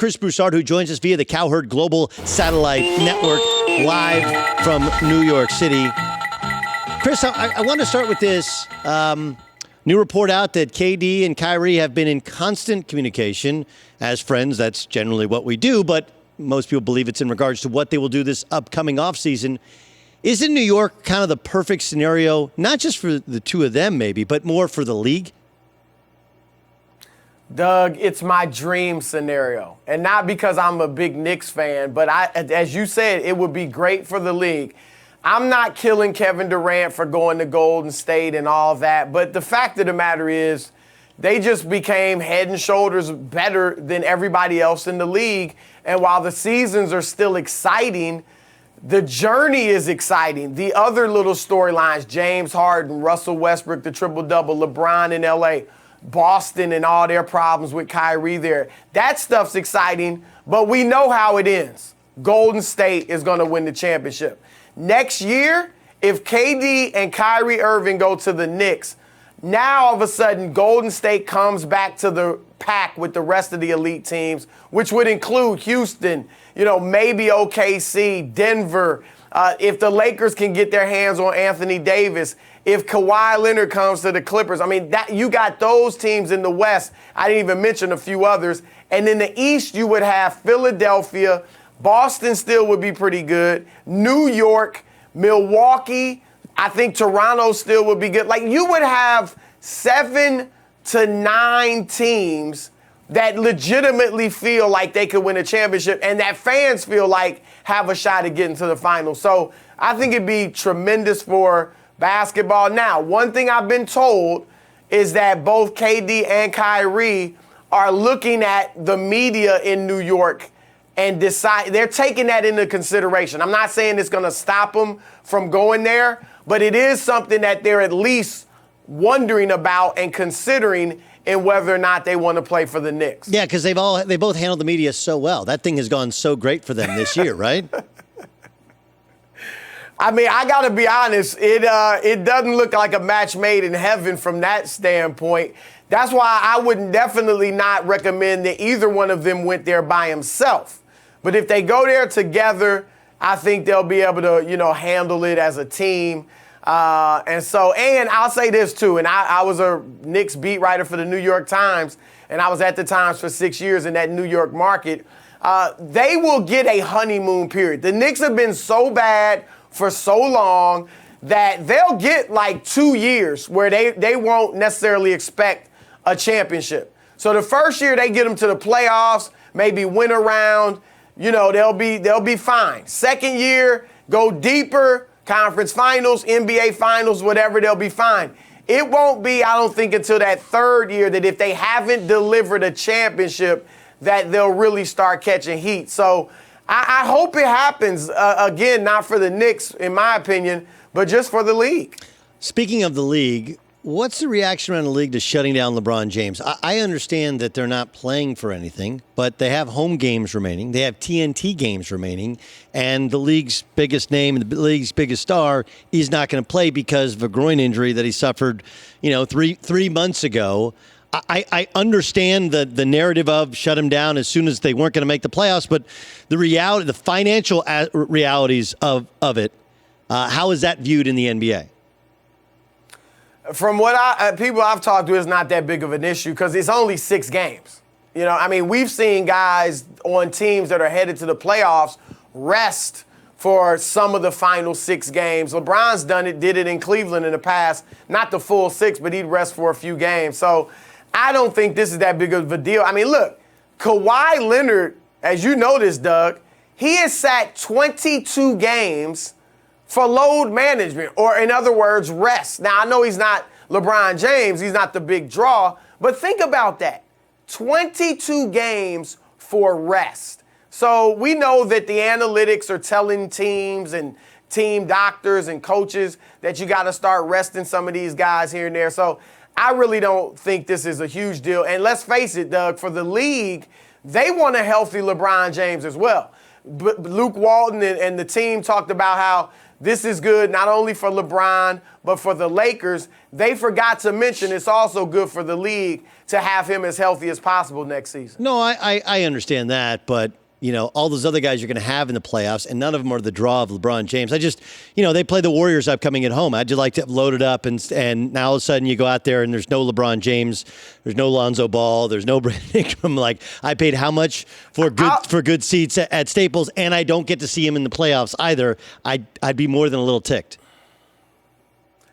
Chris Broussard, who joins us via the Cowherd Global Satellite Network, live from New York City. Chris, I want to start with this. New report out that KD and Kyrie have been in constant communication as friends. That's generally what we do, but most people believe it's in regards to what they will do this upcoming offseason. Isn't New York kind of the perfect scenario, not just for the two of them maybe, but more for the league? Doug, it's my dream scenario. And not because I'm a big Knicks fan, but as you said, it would be great for the league. I'm not killing Kevin Durant for going to Golden State and all that, but the fact of the matter is they just became head and shoulders better than everybody else in the league. And while the seasons are still exciting, the journey is exciting. The other little storylines, James Harden, Russell Westbrook, the triple-double, LeBron in L.A., Boston and all their problems with Kyrie there. That stuff's exciting, but we know how it ends. Golden State is going to win the championship. Next year, if KD and Kyrie Irving go to the Knicks, now all of a sudden Golden State comes back to the pack with the rest of the elite teams, which would include Houston, maybe OKC, Denver. If the Lakers can get their hands on Anthony Davis, if Kawhi Leonard comes to the Clippers, you got those teams in the West. I didn't even mention a few others. And in the East, you would have Philadelphia. Boston still would be pretty good. New York, Milwaukee. I think Toronto still would be good. You would have 7 to 9 teams that legitimately feel like they could win a championship and that fans feel like have a shot at getting to the finals. So I think it'd be tremendous for basketball. Now, one thing I've been told is that both KD and Kyrie are looking at the media in New York and decide they're taking that into consideration. I'm not saying it's going to stop them from going there, but it is something that they're at least wondering about and considering in whether or not they want to play for the Knicks. Yeah, because they both handled the media so well. That thing has gone so great for them this year, right? I got to be honest, it doesn't look like a match made in heaven from that standpoint. That's why I would definitely not recommend that either one of them went there by himself. But if they go there together, I think they'll be able to, handle it as a team. And I'll say this too, and I was a Knicks beat writer for the New York Times, and I was at the Times for 6 years in that New York market. They will get a honeymoon period. The Knicks have been so bad for so long that they'll get 2 years where they won't necessarily expect a championship. So the first year they get them to the playoffs, maybe win a round, they'll be fine. Second year, go deeper, conference finals, NBA finals, whatever, they'll be fine. It won't be, I don't think, until that third year that if they haven't delivered a championship that they'll really start catching heat. So I hope it happens, again, not for the Knicks, in my opinion, but just for the league. Speaking of the league, what's the reaction around the league to shutting down LeBron James? I understand that they're not playing for anything, but they have home games remaining. They have TNT games remaining, and the league's biggest name and the league's biggest star is not going to play because of a groin injury that he suffered, 3 months ago. I understand the narrative of shut him down as soon as they weren't going to make the playoffs, but the reality, the financial realities of it, how is that viewed in the NBA? From what people I've talked to, it's not that big of an issue because it's only 6 games. We've seen guys on teams that are headed to the playoffs rest for some of the final 6 games. LeBron's did it in Cleveland in the past, not the full 6, but he'd rest for a few games. So I don't think this is that big of a deal. Look, Kawhi Leonard, as you know this, Doug, he has sat 22 games for load management, or in other words, rest. Now, I know he's not LeBron James. He's not the big draw. But think about that. 22 games for rest. So we know that the analytics are telling teams and team doctors and coaches that you got to start resting some of these guys here and there. So I really don't think this is a huge deal. And let's face it, Doug, for the league, they want a healthy LeBron James as well. But Luke Walton and the team talked about how this is good not only for LeBron, but for the Lakers. They forgot to mention it's also good for the league to have him as healthy as possible next season. No, I understand that, but all those other guys you're going to have in the playoffs, and none of them are the draw of LeBron James. I just, they play the Warriors upcoming at home. I'd just like to load it up, and now all of a sudden you go out there and there's no LeBron James, there's no Lonzo Ball, there's no Brandon Ingram. Like, I paid how much for good seats at Staples, and I don't get to see him in the playoffs either. I'd be more than a little ticked.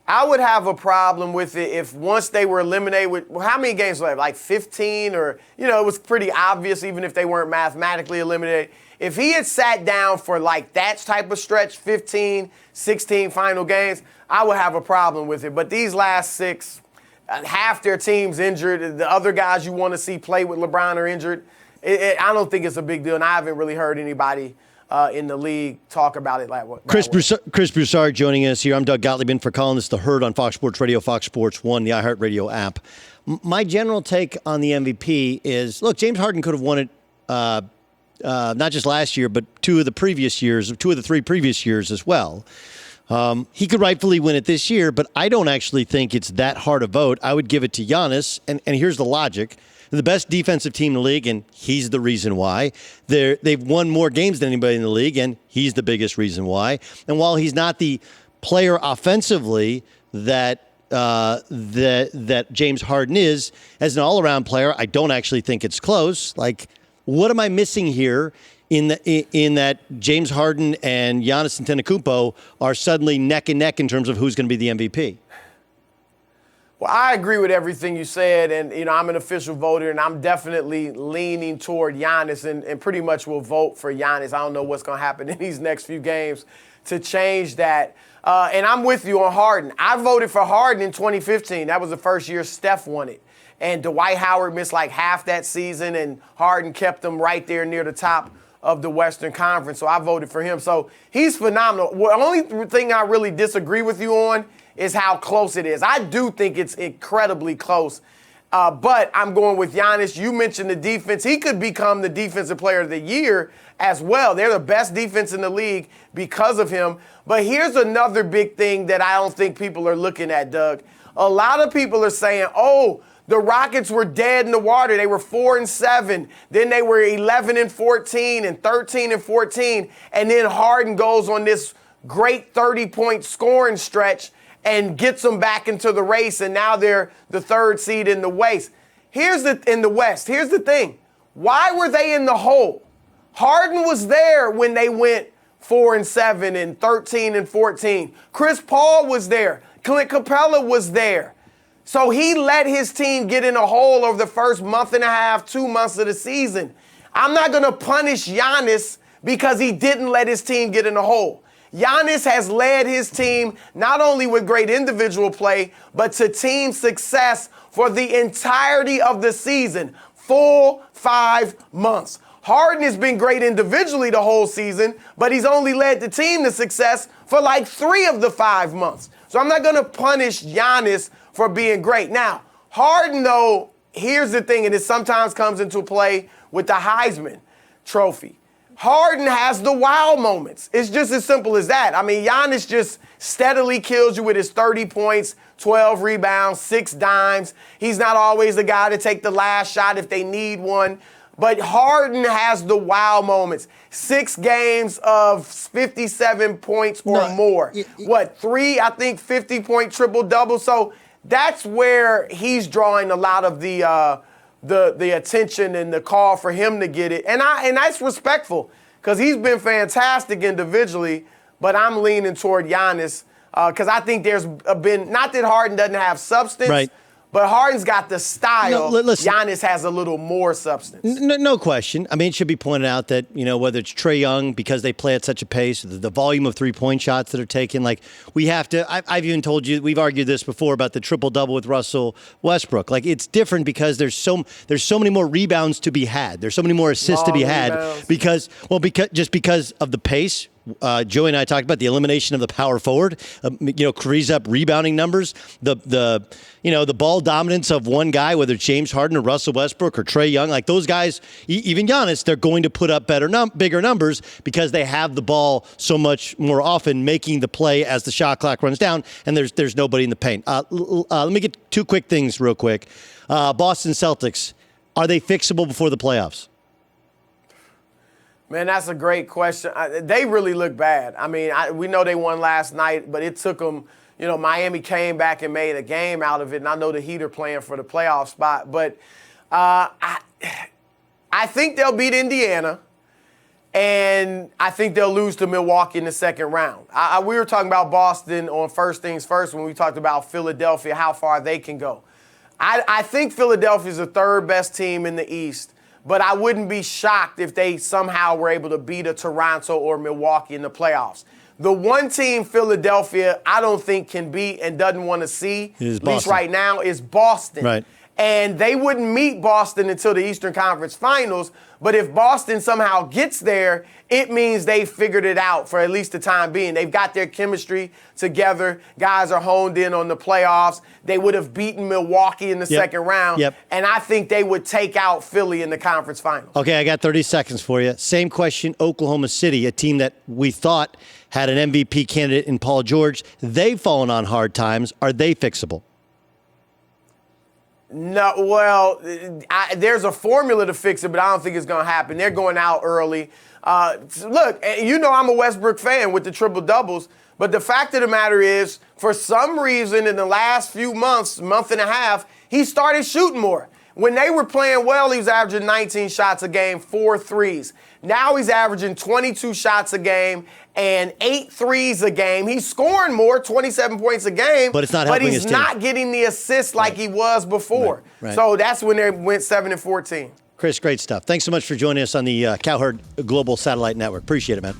I would have a problem with it if once they were eliminated with, how many games were they? Like 15 or, it was pretty obvious even if they weren't mathematically eliminated. If he had sat down for like that type of stretch, 15, 16 final games, I would have a problem with it. But these last 6, half their team's injured. The other guys you want to see play with LeBron are injured. I don't think it's a big deal, and I haven't really heard anybody in the league talk about it like what. Chris Broussard joining us here. I'm Doug Gottlieb in for Colin. This is The Herd on Fox Sports Radio, Fox Sports 1, the iHeartRadio app. My general take on the MVP is, look, James Harden could have won it not just last year, but two of the 3 previous years as well. He could rightfully win it this year, but I don't actually think it's that hard a vote. I would give it to Giannis, and here's the logic. They're the best defensive team in the league, and he's the reason why. They've won more games than anybody in the league, and he's the biggest reason why. And while he's not the player offensively that James Harden is, as an all-around player, I don't actually think it's close. Like, what am I missing here in that James Harden and Giannis Antetokounmpo are suddenly neck and neck in terms of who's going to be the MVP? Well, I agree with everything you said, and I'm an official voter, and I'm definitely leaning toward Giannis, and pretty much will vote for Giannis. I don't know what's going to happen in these next few games to change that. And I'm with you on Harden. I voted for Harden in 2015. That was the first year Steph won it. And Dwight Howard missed like half that season, and Harden kept them right there near the top of the Western Conference. So I voted for him. So he's phenomenal. The only thing I really disagree with you on is how close it is. I do think it's incredibly close. But I'm going with Giannis. You mentioned the defense. He could become the defensive player of the year as well. They're the best defense in the league because of him. But here's another big thing that I don't think people are looking at, Doug. A lot of people are saying, the Rockets were dead in the water. They were 4-7. Then they were 11-14 and 13-14. And then Harden goes on this great 30-point scoring stretch and gets them back into the race, and now they're the 3rd seed in the West. Here's the thing. Why were they in the hole? Harden was there when they went 4-7 and 13-14. Chris Paul was there. Clint Capella was there. So he let his team get in a hole over the first month and a half, 2 months of the season. I'm not going to punish Giannis because he didn't let his team get in a hole. Giannis has led his team not only with great individual play, but to team success for the entirety of the season, full 5 months. Harden has been great individually the whole season, but he's only led the team to success for like 3 of the 5 months. So I'm not going to punish Giannis for being great. Now, Harden, though, here's the thing, and it sometimes comes into play with the Heisman Trophy. Harden has the wow moments. It's just as simple as that. I mean, Giannis just steadily kills you with his 30 points, 12 rebounds, 6 dimes. He's not always the guy to take the last shot if they need one. But Harden has the wow moments. 6 games of 57 points or more. 3, I think, 50-point triple-double. So that's where he's drawing a lot of the attention and the call for him to get it. And that's respectful because he's been fantastic individually, but I'm leaning toward Giannis because I think there's been, not that Harden doesn't have substance, right, but Harden's got the style. Giannis has a little more substance. No question. I mean, it should be pointed out that, whether it's Trae Young, because they play at such a pace, the volume of three-point shots that are taken, like we have to, I've even told you, we've argued this before about the triple-double with Russell Westbrook. Like, it's different because there's so many more rebounds to be had. There's so many more assists to be had because of the pace. Joey and I talked about the elimination of the power forward. Frees up rebounding numbers. The ball dominance of one guy, whether it's James Harden or Russell Westbrook or Trae Young, like those guys, even Giannis, they're going to put up bigger numbers because they have the ball so much more often, making the play as the shot clock runs down, and there's nobody in the paint. Let me get two quick things real quick. Boston Celtics, are they fixable before the playoffs? Man, that's a great question. They really look bad. I mean, we know they won last night, but it took them, Miami came back and made a game out of it, and I know the Heat are playing for the playoff spot. But I think they'll beat Indiana, and I think they'll lose to Milwaukee in the second round. We were talking about Boston on First Things First when we talked about Philadelphia, how far they can go. I think Philadelphia's the third best team in the East. But I wouldn't be shocked if they somehow were able to beat a Toronto or Milwaukee in the playoffs. The one team Philadelphia I don't think can beat and doesn't want to see, at least right now, is Boston. Right. And they wouldn't meet Boston until the Eastern Conference Finals. But if Boston somehow gets there, it means they figured it out for at least the time being. They've got their chemistry together. Guys are honed in on the playoffs. They would have beaten Milwaukee in the second round. Yep. And I think they would take out Philly in the conference finals. Okay, I got 30 seconds for you. Same question, Oklahoma City, a team that we thought had an MVP candidate in Paul George. They've fallen on hard times. Are they fixable? No, well, there's a formula to fix it, but I don't think it's going to happen. They're going out early. Look, I'm a Westbrook fan with the triple-doubles, but the fact of the matter is, for some reason in the last few months, month and a half, he started shooting more. When they were playing well, he was averaging 19 shots a game, 4 threes. Now he's averaging 22 shots a game and 8 threes a game. He's scoring more, 27 points a game. But it's not helping his team. But he's not getting the assists like he was before. Right. So that's when they went 7-14. Chris, great stuff. Thanks so much for joining us on the Cowherd Global Satellite Network. Appreciate it, man.